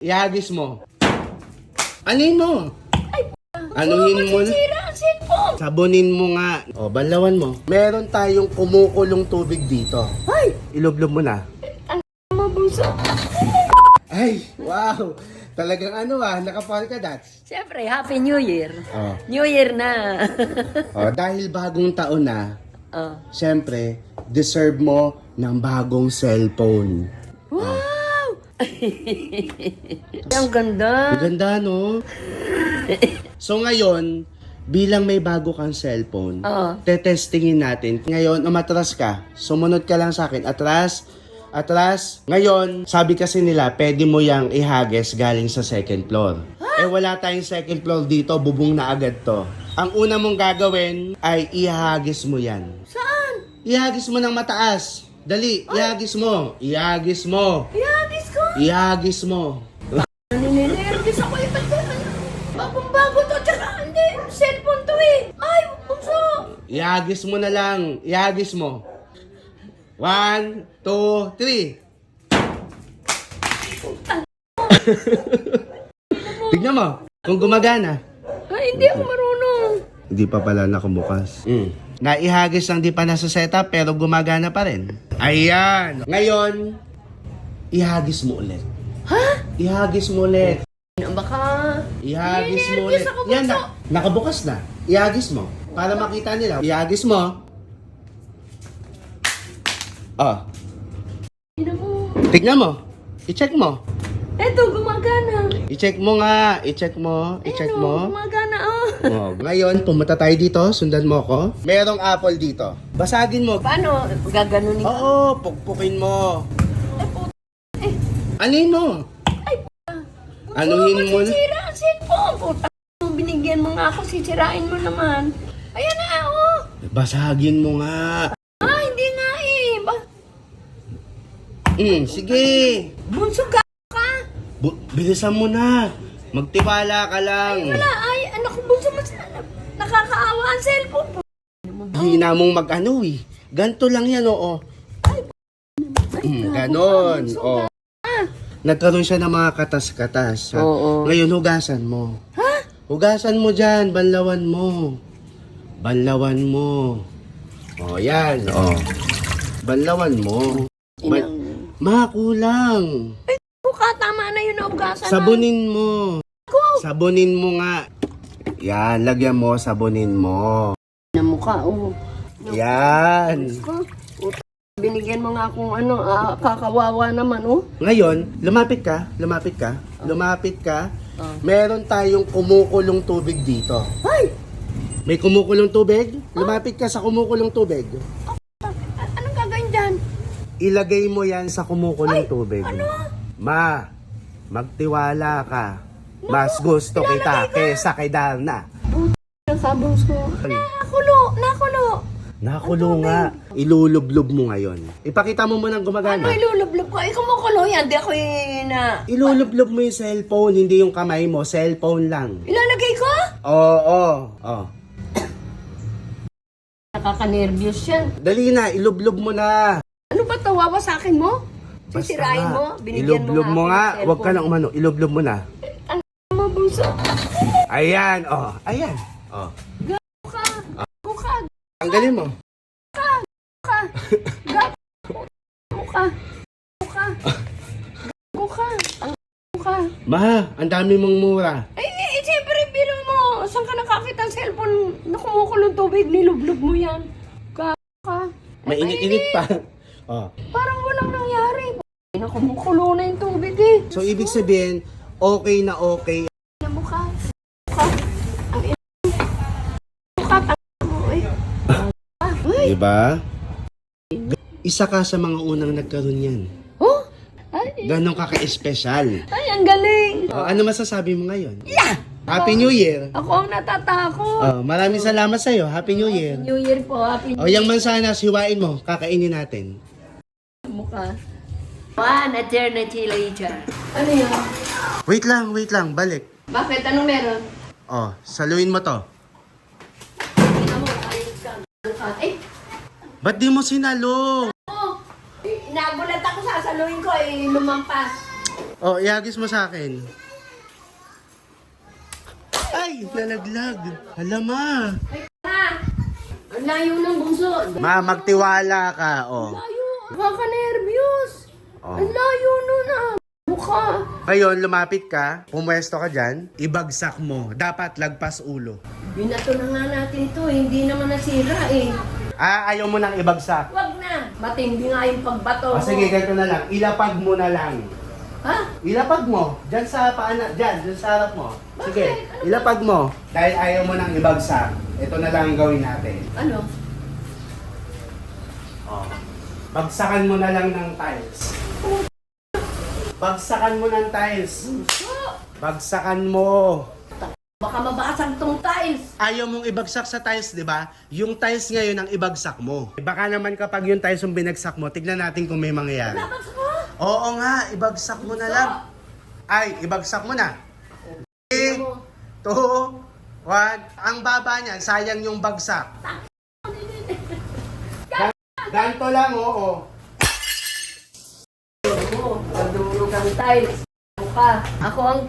Ihagis mo. Anin mo? Anuhin mo na. Sabunin mo nga. O, banlawan mo. Meron tayong kumukulong tubig dito. Ay! Ilublob mo na. Mabuso. Ay, wow. Talagang nakapal ka, Dats. Siyempre, Happy New Year. Oh. New Year na. Dahil bagong taon na, Oh. siyempre, deserve mo ng bagong cellphone. Wow! Ang ganda. Ang ganda, no? So ngayon, bilang may bago kang cellphone, Oo. tetestingin natin. Ngayon, umatras ka. Sumunod ka lang sa akin. Atras, atras. Ngayon, sabi kasi nila, pwede mo yang ihagis galing sa second floor. Wala tayong second floor dito, bubong na agad to. Ang una mong gagawin ay ihagis mo yan. Saan? Ihagis mo ng mataas. Dali, ihagis mo. Ihagis mo. Ihagis ko. Ihagis mo. Nininervous ako yung bagong-bago to. Tsaka hindi, cellphone to eh. Ay, puso. Ihagis mo na lang. Ihagis mo. 1, 2, 3. Tignan mo. Kung gumagana. Ay, hindi ako marunong. Hindi pa pala nakabukas. Naihagis lang di pa nasa setup pero gumagana pa rin. Ayan. Ngayon, ihagis mo ulit. Ha? Ihagis mo ulit. Baka... Ihagis mo Nininervous ulit. ako, Yan bunso. na. Nakabukas na. Ihagis mo. Para makita nila. Ihagis mo. Oh. Tignan mo. Tignan mo. I-check mo. Eto, gumagana. I-check mo nga. I-check mo. I-check Ayan, mo. gumagana oh. Oh, ngayon, pumunta tayo dito. Sundan mo ako. Merong apple dito. Basagin mo. Paano? Gaganunin ka? Oo, pukpukin mo. Anin mo? Ay, Anuhin mo na. Sira ang cellphone. Puta, binigyan mo nga ako, sisirain mo naman. Ayan na, oh. Basagin mo nga. Ah, hindi nga eh. Sige. Bunso ka ka. Bilisan mo na. Magtiwala ka lang. Wala, ay, anak ko, bunso mo sana. Nakakaawa ang cellphone. Hina mong mag-ano eh. Ganto lang yan, oo. Ganon. Oh. Nagkaroon siya ng mga katas-katas. Ha? Oo. Ngayon, hugasan mo. Ha? Hugasan mo dyan. Banlawan mo. Banlawan mo. O, yan. O. Banlawan mo. Makulang. Buka, tama na yun na ugasan. Sabunin mo. Sabunin mo nga. Yan, lagyan mo, sabunin mo. Na mukha, oh. Yan. Ko, binigyan mo nga akong kakawawa naman, oh. Ngayon, lumapit ka. Lumapit ka. Lumapit ka. Oh. Meron tayong kumukulong tubig dito. Ay! May kumukulong tubig? Lumapit ka sa kumukulong tubig. Anong gagawin dyan? Ilagay mo yan sa kumukulong tubig. Ano? Ma, magtiwala ka. Mas gusto kita kesa kay Darna. Ang sabos ko. Nakulo! Nakulo! Nakulo nga. Ilulublob mo ngayon. Ipakita mo munang gumagana. Ano ilulublob ko? Ay, kumukulo yan. Di ako Ilulublob mo yung cellphone, hindi yung kamay mo. Cellphone lang. Ilalagay ko? Oo. Oh. Nakaka-nervous yan. Dali na, ilublob mo na. Ano ba tawawa sa akin mo? Basta Sisirain nga. mo? Binigyan Ilublob mo nga. ako ng Huwag ka nang umano. Ilublob mo na. Ano mabuso? Ayan, oh. Ayan. Oh. Buka! Buka! Tanggalin mo. Buka! Gap! Buka! Buka! Buka! Ang buka! Ma, ang dami mong mura. Siyempre, biro mo. Saan ka nakakita ang cellphone na kumukulong tubig? Nilublob mo yan. Ka. Mainit-init pa. Oh. Parang walang nangyari. Kumukulo na yung tubig eh. So, ibig sabihin, okay na okay. Na mukha. Mukha. Ang ina. Mukha. Tanga mo eh. Ay. Diba? Isa ka sa mga unang nagkaroon yan. Oh? Ay. Ganon ka ka-espesyal. Ay, ang galing. Oh, ano masasabi mo ngayon? Happy New Year! Ako ang natatakot. Oh, maraming salamat sa'yo. Happy New Year! New Year po. Happy New O, yung mansanas, hiwain mo. Kakainin natin. Mukha. One eternity later. Ano yun? Wait lang. Balik. Bakit? Anong meron? Oh, saluin mo to. Ano mo? Ayos ka. Eh, Ba't di mo sinalo? nagulat ako sasaluhin ko eh, lumampas. Oh, ihagis mo sa akin. Ay, nalaglag. Halama. Ang layo ng bunso. Ma, magtiwala ka. Oh. Layo. Nakaka-nervyos. Oh. Ang layo nun ah. Mukha. Ngayon, lumapit ka, pumwesto ka dyan, ibagsak mo. Dapat lagpas ulo. Binato na nga natin to. Hindi naman nasira eh. Ah, ayaw mo nang ibagsak. Wag na. Matindi nga yung pagbato. O sige, ganito na lang. Ilapag mo na lang. Ha? Ilapag mo. Diyan sa paana. Diyan sa harap mo. Sige, ilapag mo. Dahil ayaw mo nang ibagsak, ito na lang ang gawin natin. Ano? Oh. Bagsakan mo na lang ng tiles. Bagsakan mo ng tiles. Bunso. Bagsakan mo. Baka mabasag tong tiles. Ayaw mong ibagsak sa tiles, di ba? Yung tiles ngayon ang ibagsak mo. Baka naman kapag yung tiles yung binagsak mo, tignan natin kung may mangyayari. Labas ko. Oo nga, ibagsak mo na lang. Ay, ibagsak mo na. 3, 2, 1. Ang baba niyan, sayang yung bagsak. Ganto lang, oo. Nadurog ang tiles. Ka. Ako ang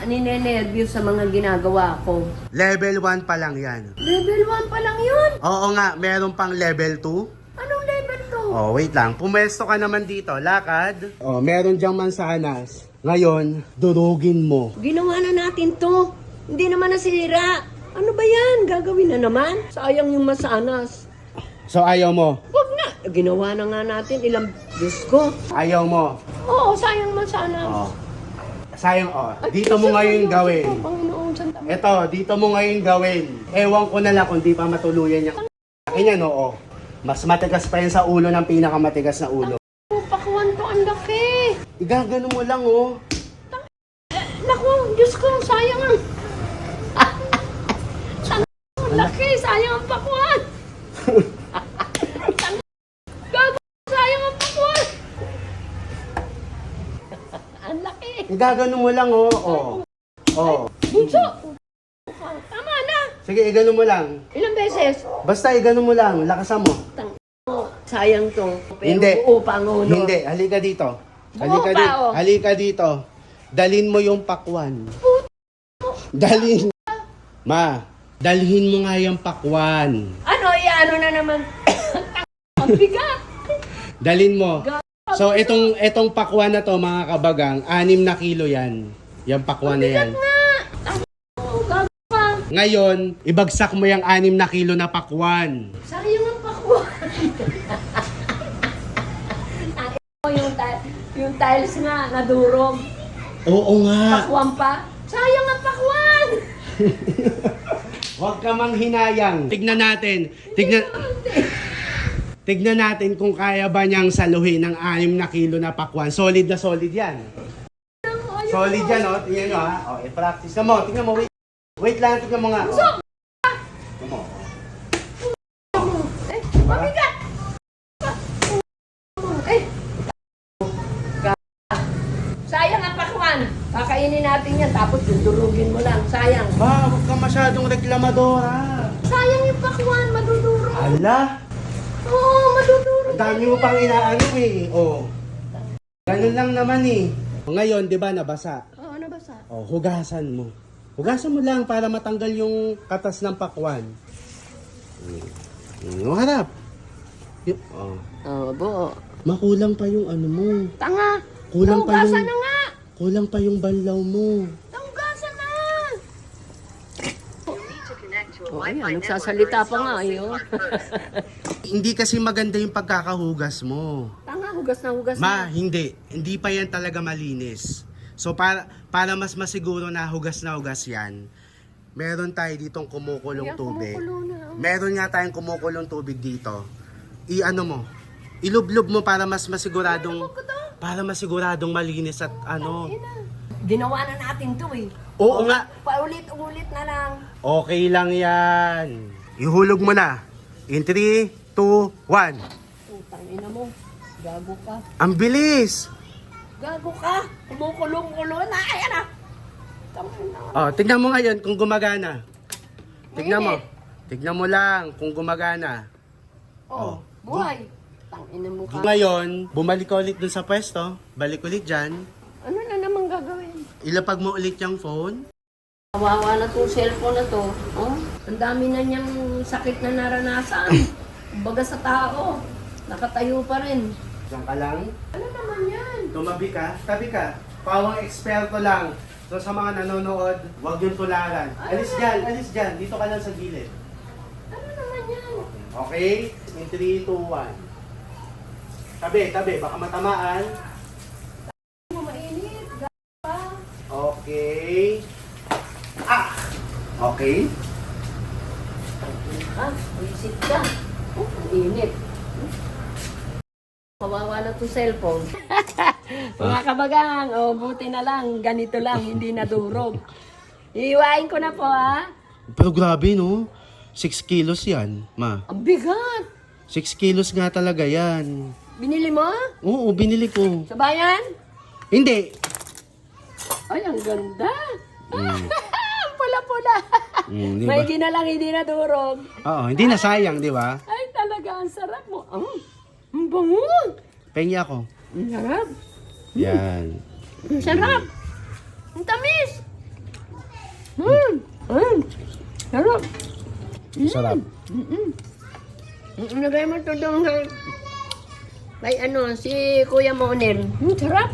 ninenervyos sa mga ginagawa ko. Level 1 pa lang yan. Level 1 pa lang yun. Oo nga, meron pang level 2. Anong level 2? Oh, wait lang. Pumesto ka naman dito. Lakad. Oh, meron diyang mansanas. Ngayon, durugin mo. Ginawa na natin to. Hindi naman nasira. Ano ba yan? Gagawin na naman? Sayang yung masanas. So, ayaw mo? Huwag na. Ginawa na nga natin ilang Diyos ko. Ayaw mo? Oo, sayang masanas. Oh. Sayang, oh. Dito mo ngayon gawin. Panginoon, Santa Maria. Ito, dito mo ngayon gawin. Ewan ko na lang kung di pa matuluyan niya. Akin yan, oo. Mas matigas pa yan sa ulo ng pinakamatigas na ulo. Pakuan to, ang laki. Igagano mo lang, oh. Naku, Diyos ko, sayang ang... Ang laki, sayang ang pakuan. Gago, sayang ang pakuan. Ang laki. Igagano mo lang, oh. Oh. Oh. Bunso. Tama na. Sige, igano mo lang. Ilang beses? Basta igano mo lang. Lakasan mo. Sayang to. Pero Hindi. buo pa ang ulo. Hindi, halika dito. Halika Buo pa, dito. oh. Halika dito. Dalhin mo yung pakwan. Dalhin. Ma, dalhin mo nga yung pakwan. Ano, ano na naman? Ang bigat. Dalhin mo. So, itong pakwan na to, mga kabagang, 6 na kilo yan. Yung pakwan na yan. Oh, gago pa. Ngayon, ibagsak mo yung 6 na kilo na pakwan. Sayang ang pakuan. yung tiles nga, nadurog. Oo nga. Pakuan pa. Sayang ang pakuan. Huwag ka mang hinayang. Tignan natin. Tignan natin kung kaya ba niyang saluhin ng 6 na kilo na pakwan. Solid na solid yan. Solid yan, oh. Tingnan nyo, ha. Oh, i-practice na mo. Tingnan mo, wait. Wait lang, tignan mo nga. Oh. Tignan mo. Mabigat. Eh. Sayang ang pakuan. Kakainin natin yan, tapos dudurugin mo lang. Sayang. Ba, huwag ka masyadong reklamadora. Sayang yung pakuan, madudurog. Ala, Oo, madudurog. ang dami mo pang inaano eh. Oh. Ganun lang naman eh. Ngayon, di ba, nabasa? Oo, nabasa. Oh, hugasan mo. Hugasan mo lang para matanggal yung katas ng pakwan. Harap. Oh. Oo, buo. Makulang pa yung ano mo. Tanga. Kulang pa Naugasan yung na nga. kulang pa yung banlaw mo. Naugasan na. Oh, ayan, nagsasalita pa nga. Ayo. Hindi kasi maganda yung pagkakahugas mo. Tanga, hugas na hugas Ma, na. hindi. Hindi pa yan talaga malinis. So para mas masiguro na hugas yan, meron tayo ditong kumukulong Kaya tubig. kumukulo na. Meron nga tayong kumukulong tubig dito. I-ano mo, ilublob mo para mas masiguradong malinis at ano. Ginawa na natin to eh. Oo nga. Paulit-ulit na lang. Okay lang yan. Ihulog mo na. In 3, 2, 1. Utang ina mo. Gago ka. Ang bilis. Gago ka. Kumukulong-kulo na. Ayan na. Tangin na. Oh, tignan mo ngayon kung gumagana. Tignan mo. Mainit. Tignan mo lang kung gumagana. Oh, buhay. Tangin na mo ka. Ngayon, bumalik ka ulit dun sa pwesto. Balik ulit dyan. Ano na naman Ilapag mo ulit yung phone. Kawawa na tong cellphone na to. Oh, ang dami na niyang sakit na naranasan. Baga sa tao. Nakatayo pa rin. Diyan ka lang. Ano naman yan? Tumabi ka. Tabi ka. Pawang eksperto lang. So sa mga nanonood, huwag yung tularan. Alis dyan, alis dyan. Dito ka lang sa gilid. Ano naman yan? Okay? In 3, 2, 1. Tabi, tabi. Baka matamaan. Mainit. Pa. Okay. Ah! Okay. Ha? Visit ka. Oh, ang init. Kawawa na itong cellphone. Mga kabagang, oh, buti na lang. Ganito lang, hindi nadurog. Iiwain ko na po, ha? Pero grabe, no? 6 kilos yan, ma. Ang bigat. 6 kilos nga talaga yan. Binili mo? Oo, binili ko. Sa bayan? Hindi. Ay, ang ganda. Mm. Pula-pula. Di May ba? ginalang hindi nadurog. Oo, hindi na sayang, di ba? Ay, talaga, ang sarap mo. Ang bango. Pengi ako. Ang sarap. Yan. Ang sarap. Ang tamis. Sarap. Sarap. Nagay mo ito doon. May ano, si Kuya Monel. Sarap.